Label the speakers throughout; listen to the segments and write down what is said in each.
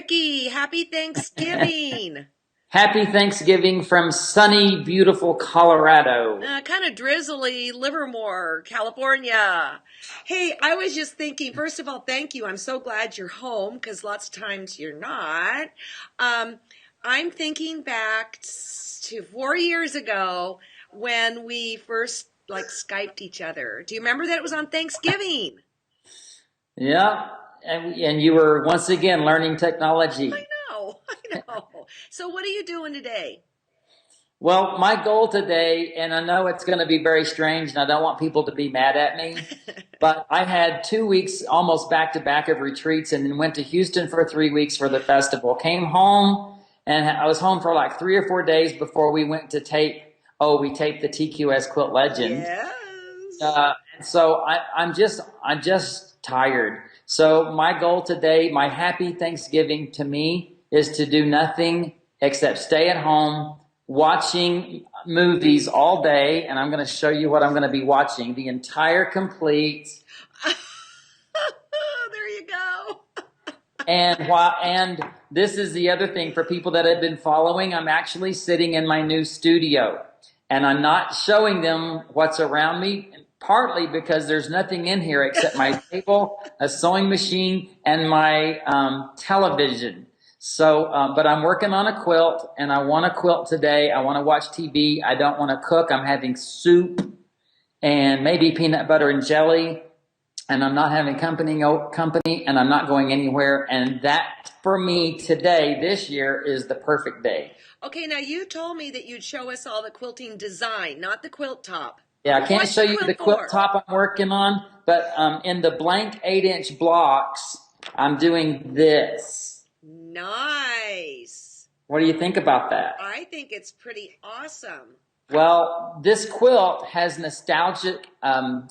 Speaker 1: Ricky, happy Thanksgiving.
Speaker 2: Happy Thanksgiving from sunny, beautiful Colorado.
Speaker 1: Kind of drizzly, Livermore, California. Hey, I was just thinking, first of all, thank you. I'm so glad you're home because lots of times you're not. Um, I'm thinking back to 4 years ago when we first like Skyped each other. Do you remember that it was on Thanksgiving?
Speaker 2: Yeah, and you were once again learning
Speaker 1: I
Speaker 2: technology.
Speaker 1: know, I know. So what are you doing today?
Speaker 2: Well, my goal today, and I know it's going to be very strange, and I don't want people to be mad at me, but I had 2 weeks almost back to back of retreats and then went to Houston for 3 weeks for the festival. Came home, and I was home for like 3 or 4 days before we went to tape. Oh, we taped the TQS Quilt Legend.
Speaker 1: Yes.
Speaker 2: I'm just tired. So my goal today, my happy Thanksgiving to me is to do nothing except stay at home watching movies all day. And I'm going to show you what I'm going to be watching. The entire complete.
Speaker 1: There you go.
Speaker 2: And this is the other thing for people that have been following. I'm actually sitting in my new studio and I'm not showing them what's around me, partly because there's nothing in here except my table, a sewing machine, and my television. But I'm working on a quilt and I want to quilt today. I want to watch TV. I don't want to cook. I'm having soup and maybe peanut butter and jelly, and I'm not having company, and I'm not going anywhere. And that, for me, today, this year, is the perfect day.
Speaker 1: Okay, now you told me that you'd show us all the quilting design, not the quilt top.
Speaker 2: Yeah, I can't
Speaker 1: What's
Speaker 2: show
Speaker 1: the
Speaker 2: you the
Speaker 1: quilt
Speaker 2: quilt
Speaker 1: for?
Speaker 2: top I'm working on, but in the blank 8-inch blocks, I'm doing this.
Speaker 1: Nice.
Speaker 2: What do you think about that?
Speaker 1: I think it's pretty awesome.
Speaker 2: Well, this quilt has nostalgic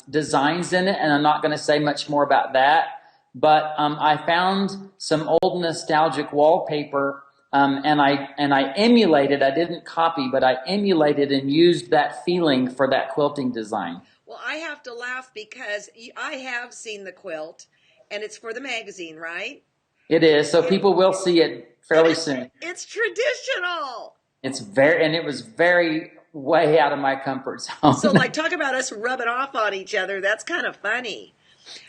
Speaker 2: designs in it, and I'm not going to say much more about that. But I found some old nostalgic wallpaper, and I emulated. I didn't copy, but I emulated and used that feeling for that quilting design.
Speaker 1: Well, I have to laugh because I have seen the quilt, and it's for the magazine, right?
Speaker 2: It is, so
Speaker 1: It,
Speaker 2: people will see it
Speaker 1: and
Speaker 2: fairly soon.
Speaker 1: it's traditional.
Speaker 2: And it was very way out of my comfort
Speaker 1: So,
Speaker 2: zone.
Speaker 1: like, talk about us rubbing off on each other. That's kind of funny.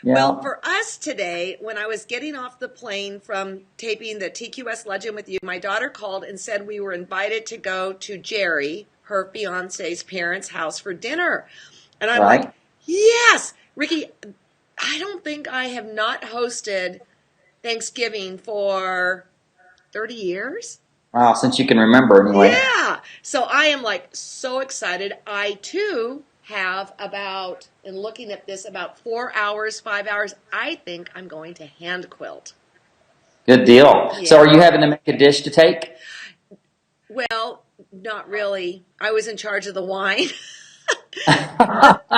Speaker 1: Well,
Speaker 2: Yeah.
Speaker 1: for us today, when I was getting off the plane from taping the TQS Legend with you, my daughter called and said we were invited to go to Jerry, her fiance's parents' house for dinner. And I'm like,
Speaker 2: Right.
Speaker 1: yes, Ricky, I don't think I have not hosted Thanksgiving for 30 years.
Speaker 2: Wow, since you can remember anyway.
Speaker 1: Yeah. So I am like so excited. I too have about, in looking at this, about 4 hours, 5 hours. I think I'm going to hand quilt.
Speaker 2: Good deal. So are
Speaker 1: Yeah.
Speaker 2: you having to make a dish to take?
Speaker 1: Well, not really. I was in charge of the wine. But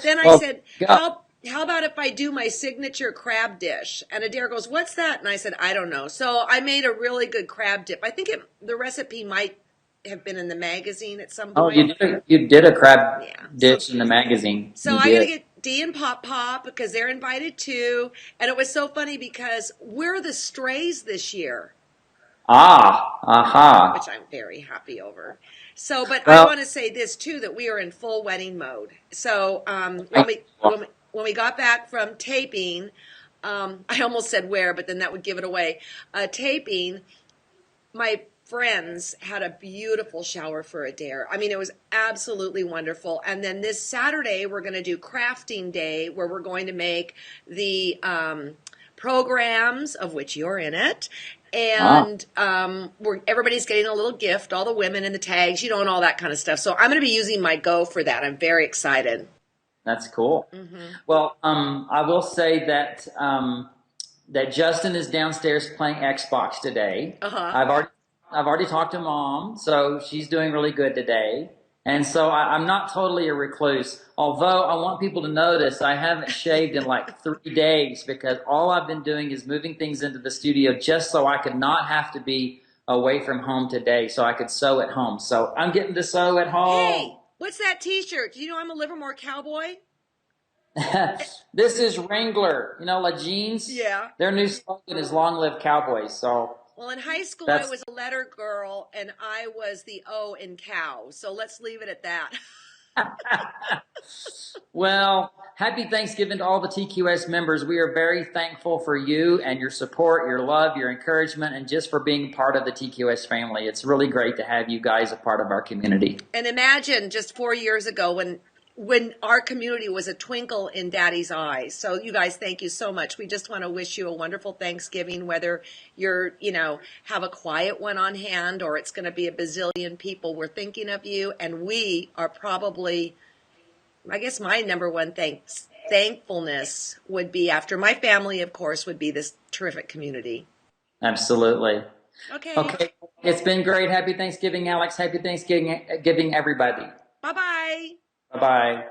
Speaker 1: then I
Speaker 2: Well,
Speaker 1: said,
Speaker 2: go.
Speaker 1: how about if I do my signature crab dish? And Adair goes, what's that? And I said, I don't know. So I made a really good crab dip. I think the recipe might have been in the magazine at some
Speaker 2: Oh,
Speaker 1: point.
Speaker 2: you did a crab
Speaker 1: Yeah.
Speaker 2: dish in the magazine.
Speaker 1: So
Speaker 2: You
Speaker 1: I got to
Speaker 2: did.
Speaker 1: get Dee and Pop Pop because they're invited too. And it was so funny because we're the strays this year,
Speaker 2: Ah, aha.
Speaker 1: which I'm very happy over. So, but I
Speaker 2: Well,
Speaker 1: want to say this too, that we are in full wedding mode. So, when
Speaker 2: I,
Speaker 1: we got back from taping, I almost said where, but then that would give it away. Taping, my friends had a beautiful shower for Adair. I mean, it was absolutely wonderful. And then this Saturday, we're going to do crafting day where we're going to make the programs, of which you're in it.
Speaker 2: ah,
Speaker 1: And everybody's getting a little gift, all the women and the tags, and all that kind of stuff. So I'm going to be using my Go for that. I'm very excited.
Speaker 2: that's cool.
Speaker 1: Hmm.
Speaker 2: Well, I will say that Justin is downstairs playing Xbox today.
Speaker 1: Uh-huh.
Speaker 2: I've already talked to Mom, so she's doing really good today. And so I'm not totally a recluse. Although I want people to notice I haven't shaved in like 3 days because all I've been doing is moving things into the studio just so I could not have to be away from home today, so I could sew at home. So I'm getting to sew at home.
Speaker 1: Hey, what's that T-shirt? Do you know I'm a Livermore cowboy?
Speaker 2: This is Wrangler, you know, La Jeans.
Speaker 1: Yeah.
Speaker 2: Their new slogan is "Long Live Cowboys." So
Speaker 1: Well, in high school, I
Speaker 2: that's
Speaker 1: was a letter girl, and I was the O in cow. So let's leave it at that.
Speaker 2: well. Happy Thanksgiving to all the TQS members. We are very thankful for you and your support, your love, your encouragement, and just for being part of the TQS family. It's really great to have you guys a part of our community.
Speaker 1: And imagine just 4 years ago when our community was a twinkle in Daddy's eyes. So you guys, thank you so much. We just want to wish you a wonderful Thanksgiving, whether you're, have a quiet one on hand or it's going to be a bazillion people. We're thinking of you, and we are probably, I guess my number one thankfulness would be, after my family, of course, would be this terrific community.
Speaker 2: Absolutely.
Speaker 1: Okay.
Speaker 2: Okay. It's been great. Happy Thanksgiving, Alex. Happy Thanksgiving, everybody.
Speaker 1: Bye-bye.
Speaker 2: Bye-bye.